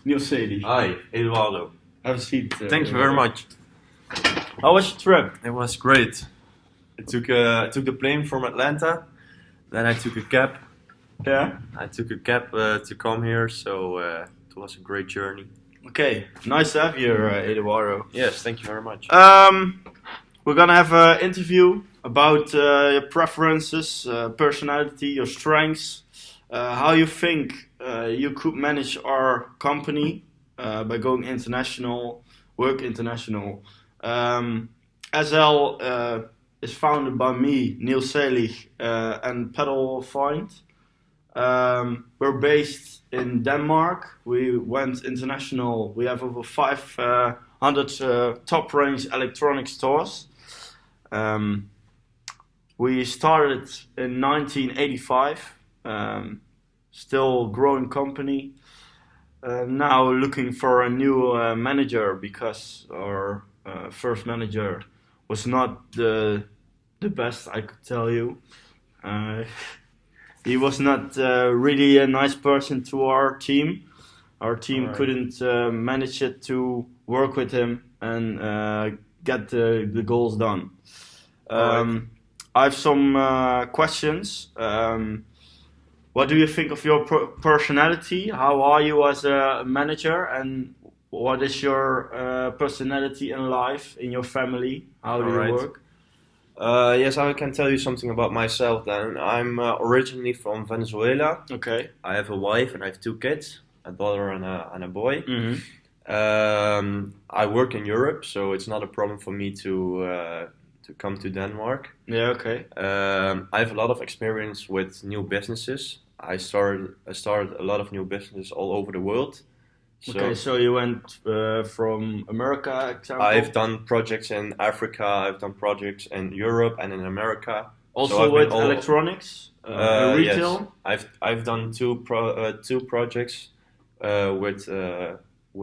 Niels. Hi, Eduardo. Have a seat. Thank you very much. How was your trip? It was great. I took the plane from Atlanta, then I took a cab. Yeah. I took a cab to come here, so it was a great journey. Okay, nice to have you here, Eduardo. Yes, thank you very much. We're gonna have an interview about your preferences, personality, your strengths, how you think you could manage our company by going international, work international. SL is founded by me, Niels, and Pedal Find. We're based in Denmark. We went international. We have over 500 top-range electronic stores. We started in 1985. Still growing company. Now looking for a new manager because our first manager was not the best, I could tell you. He was not really a nice person to our team. Our team Alright. couldn't manage it to work with him and get the goals done. Alright. I have some questions. What do you think of your personality? How are you as a manager? And what is your personality in life, in your family? How do you Alright. work? Yes, I can tell you something about myself then. I'm originally from Venezuela. Okay. I have a wife and I have two kids, a daughter and a boy. Mm-hmm. I work in Europe, so it's not a problem for me to come to Denmark. Yeah, okay. I have a lot of experience with new businesses. I started a lot of new businesses all over the world. Okay, so you went from America, example? I've done projects in Africa, I've done projects in Europe and in America. Also So I've with been electronics, retail? Yes. I've done two projects with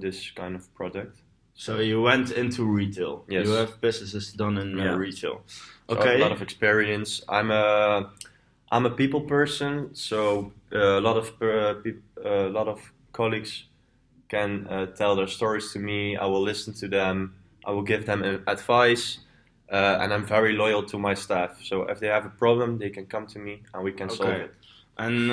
this kind of product. So you went into retail. Yes. You have businesses done in retail. So I Okay. have a lot of experience. I'm a people person, so a lot of colleagues can tell their stories to me. I will listen to them. I will give them advice, and I'm very loyal to my staff. So if they have a problem, they can come to me and we can solve Okay. it. And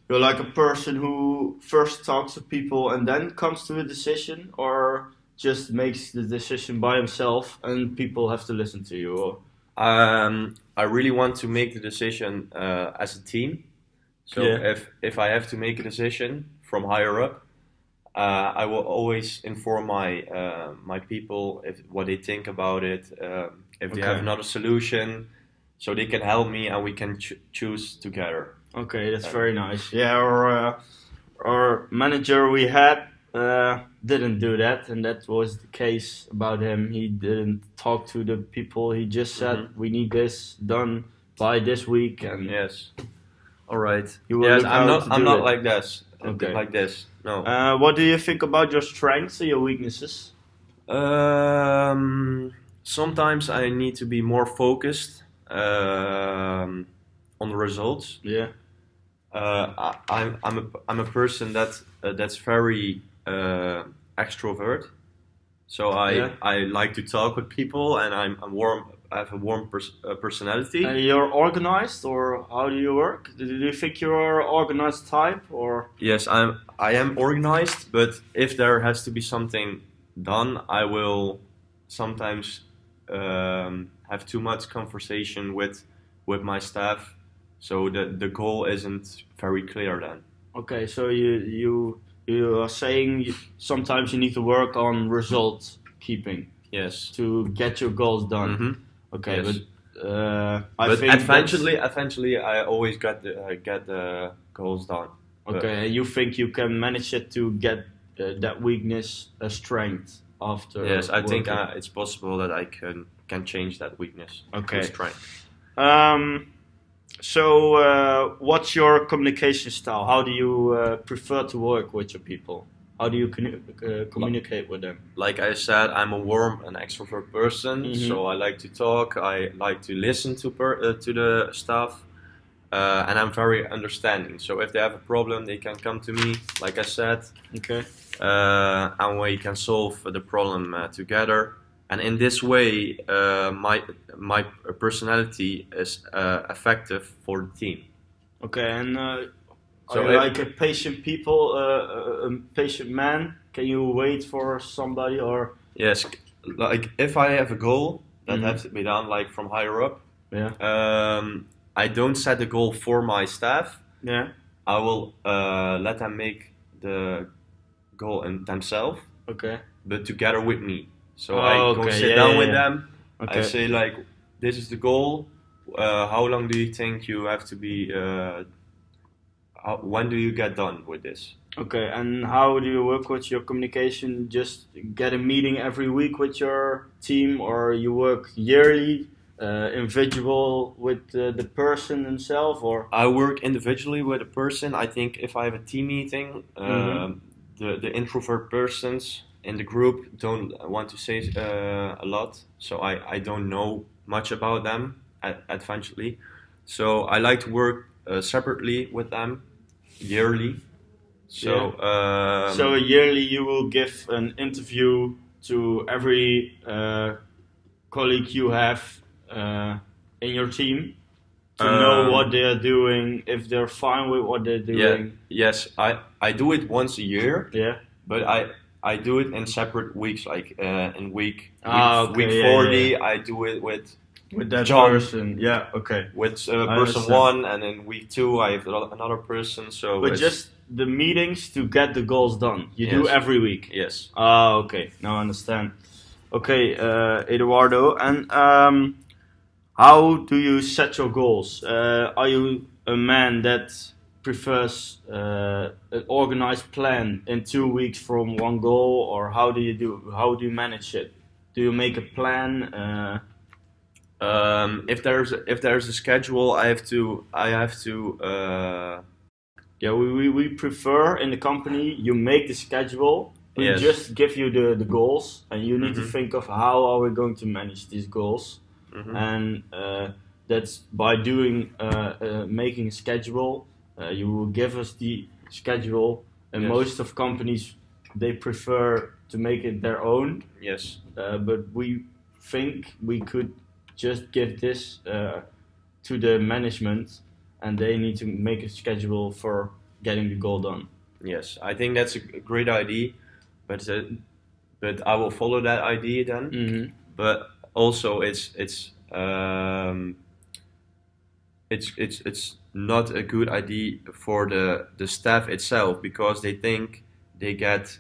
you're like a person who first talks to people and then comes to a decision, or just makes the decision by himself and people have to listen to you? Or? I really want to make the decision as a team. So Yeah. if I have to make a decision from higher up, I will always inform my people what they think about it. If they have Okay. another solution, so they can help me and we can choose together. Okay, that's very nice. Yeah, our manager we had didn't do that, and that was the case about him. He didn't talk to the people. He just said, "We need this done by this week." And Yes. All right. You will Yes, look how to I'm do not it. like this. Okay. Like this. No. What do you think about your strengths and your weaknesses? Sometimes I need to be more focused on the results. Yeah. I'm a person that's very extrovert. So I like to talk with people and I'm warm. I have a warm personality. And you're organized, or how do you work? Do you think you're an organized type, or? Yes, I am organized, but if there has to be something done, I will sometimes have too much conversation with my staff, so the goal isn't very clear then. Okay, so you are saying sometimes you need to work on result keeping Yes. to get your goals done. Mhm. Okay, Yes. but I But think eventually, I always get the goals done. okay, and you think you can manage it to get that weakness a strength after? Yes, I think working? it's possible that I can change that weakness. Okay. to strength. So what's your communication style? How do you prefer to work with your people? How do you communicate with them? Like I said, I'm a warm and extrovert person, Mhm. so I like to talk. I like to listen to the staff. and I'm very understanding. So if they have a problem, they can come to me, like I said, Okay. and we can solve the problem together. And in this way, my personality is effective for the team. Okay, and So are you if- like a patient people, a patient man? Can you wait for somebody or? Yes, like if I have a goal that Mhm. has to be done, like from higher up, Yeah. I don't set the goal for my staff. Yeah. I will let them make the goal in themselves, Okay. but together with me. So Oh, I go okay, sit yeah, down yeah, with yeah. them. Okay. I say like, this is the goal. How long do you think you have to be? When do you get done with this? Okay, and how do you work with your communication? Just get a meeting every week with your team, or you work yearly, individual with the person himself, or? I work individually with a person. I think if I have a team meeting, Mhm. the introvert persons in the group don't want to say a lot, so I don't know much about them eventually. So I like to work separately with them yearly. So So yearly you will give an interview to every colleague you have in your team to know what they are doing, if they're fine with what they're yeah, doing. yes, I do it once a year. Yeah. But I do it in separate weeks, like in Okay, week yeah, 40, yeah. I do it with With that John. person. Yeah. Okay. Person understand. 1, and in week 2 I have another person. So But it's, just the meetings to get the goals done. You do Yes. every week. yes. Okay. Now I understand. Okay, Eduardo, and how do you set your goals? Are you a man that prefers an organized plan in 2 weeks from one goal, or how do you do? How do you manage it? Do you make a plan? If there's a schedule, I have to Yeah, we prefer in the company you make the schedule. We Yes. just give you the goals, and you need to Mhm. think of how are we going to manage these goals. And that's by doing making a schedule. You will give us the schedule, and Yes. most of companies they prefer to make it their own. yes. But we think we could just give this to the management, and they need to make a schedule for getting the goal done. Yes, I think that's a great idea, but I will follow that idea then. Mm-hmm. But also it's not a good idea for the staff itself, because they think they get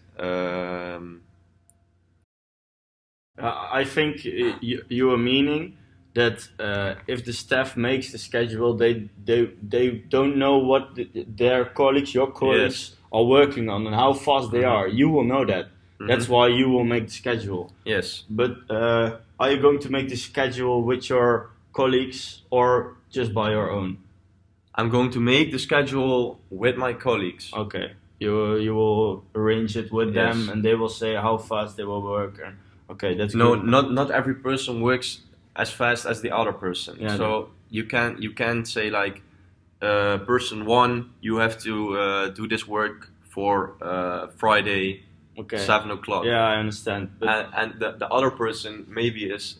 I think you are meaning that if the staff makes the schedule, they don't know what their colleagues, your colleagues, Yes. are working on and how fast they Mhm. are. You will know that. That's Mhm. why you will make the schedule. yes. But are you going to make the schedule with your colleagues or just by your own? I'm going to make the schedule with my colleagues. Okay. You will arrange it with them, Yes. and they will say how fast they will work. And okay, that's No, good. not every person works as fast as the other person. Yeah, so you can say like, person 1, you have to do this work for Friday, Okay. 7 o'clock. Yeah, I understand. But And the other person maybe is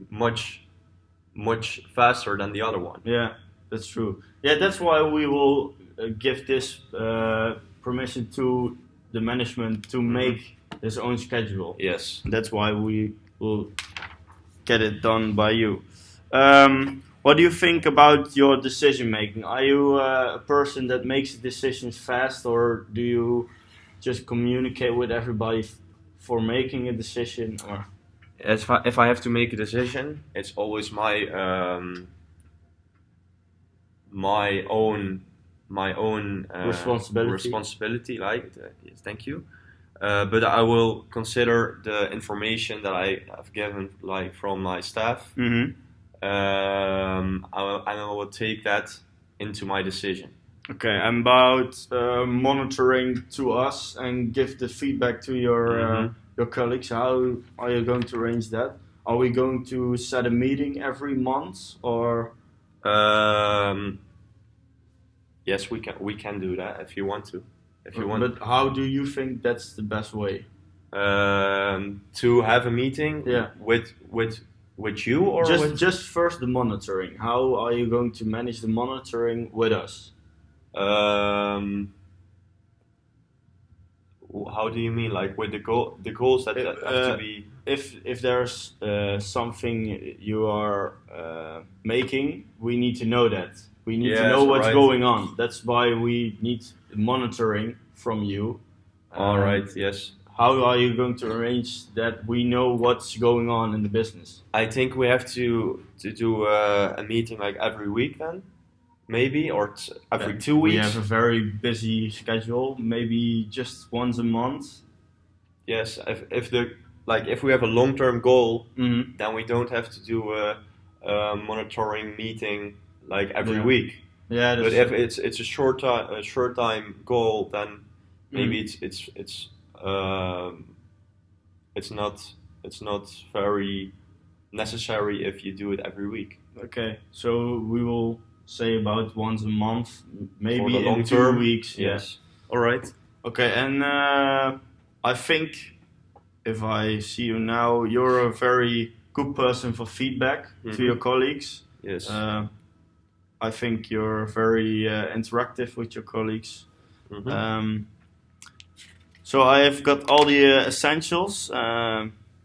much faster than the other one. yeah, that's true. Yeah, that's why we will give this permission to the management to make his own schedule. Yes. That's why we will get it done by you. What do you think about your decision making? Are you a person that makes decisions fast, or do you just communicate with everybody for making a decision? Or If I have to make a decision, it's always my own responsibility. Like, yes, thank you. But I will consider the information that I have given, like from my staff. I will take that into my decision. Okay, and about monitoring to us and give the feedback to your colleagues. How are you going to arrange that? Are we going to set a meeting every month, or? Yes, we can do that if you want to. If you want. But how do you think that's the best way? To have a meeting with you or just first the monitoring. How are you going to manage the monitoring with us? How do you mean? Like with the goals that have to be. If there's something you are making, we need to know that. We need to know what's going on. That's why we need monitoring from you. All right. Yes. How are you going to arrange that we know what's going on in the business? I think we have to do a meeting like every week then, maybe, or every 2 weeks. We have a very busy schedule. Maybe just once a month. Yes, if we have a long-term goal, then we don't have to do a monitoring meeting like every week. Yeah, but if it's a short time goal, then maybe it's not very necessary if you do it every week. Okay, so we will say about once a month, maybe for the long in term. 2 weeks. Yes. All right. Okay, and I think if I see you now, you're a very good person for feedback to your colleagues. Yes. I think you're very interactive with your colleagues. So I have got all the essentials.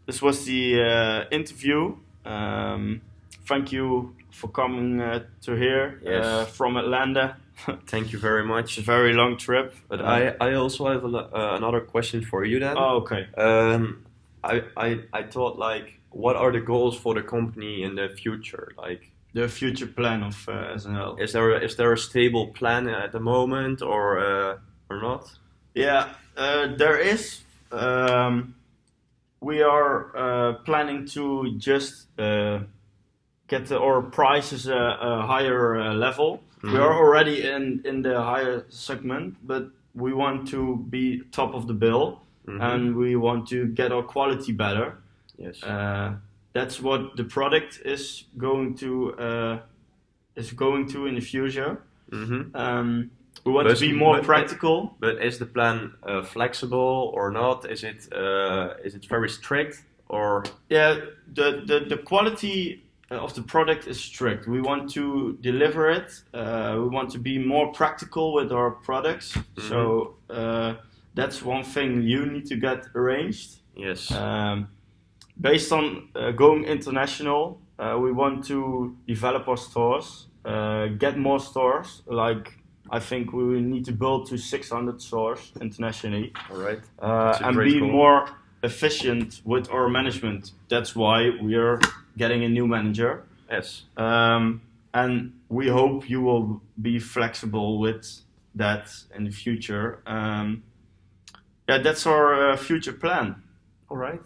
This was the interview. Thank you for coming to here from Atlanta. Thank you very much. It's a very long trip. But I also have another question for you then. Oh, okay. I thought like, what are the goals for the company in the future? Like the future plan of SNL. Is there a stable plan at the moment or not? Yeah, there is. We are planning to just get our prices a higher level. We are already in the higher segment, but we want to be top of the bill, and we want to get our quality better. Yes. That's what the product is going to in the future. We want to be more practical. But is the plan flexible or not? Is it very strict or? Yeah, the quality of the product is strict. We want to deliver it. We want to be more practical with our products. So that's one thing you need to get arranged. Yes. Based on going international, we want to develop our stores, get more stores. Like I think we will need to build to 600 stores internationally. All right. And be more efficient with our management. That's why we are getting a new manager. Yes. And we hope you will be flexible with that in the future. Yeah, that's our future plan. All right.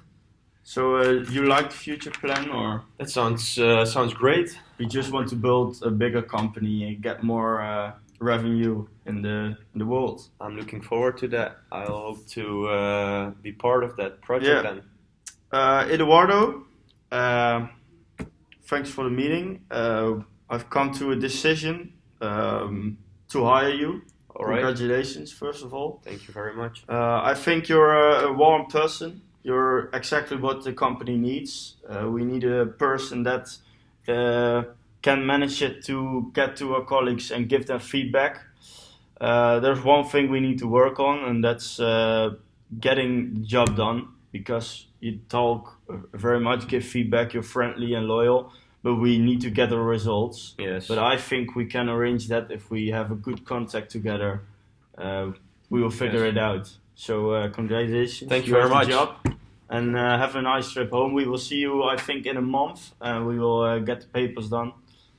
So you like the future plan, or that sounds great. We just want to build a bigger company and get more revenue in the world. I'm looking forward to that. I hope to be part of that project. Yeah. Then. Eduardo, thanks for the meeting. I've come to a decision to hire you. All right. Congratulations, first of all. Thank you very much. I think you're a warm person. You're exactly what the company needs. We need a person that can manage it to get to our colleagues and give them feedback. There's one thing we need to work on, and that's getting the job done, because you talk very much, give feedback, you're friendly and loyal, but we need to get the results. Yes. But I think we can arrange that if we have a good contact together. We will figure it out. So congratulations. Thank you very much. Job. And have a nice trip home. We will see you, I think, in a month. We will get the papers done.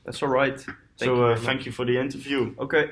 That's all right. Thank you for the interview. Okay.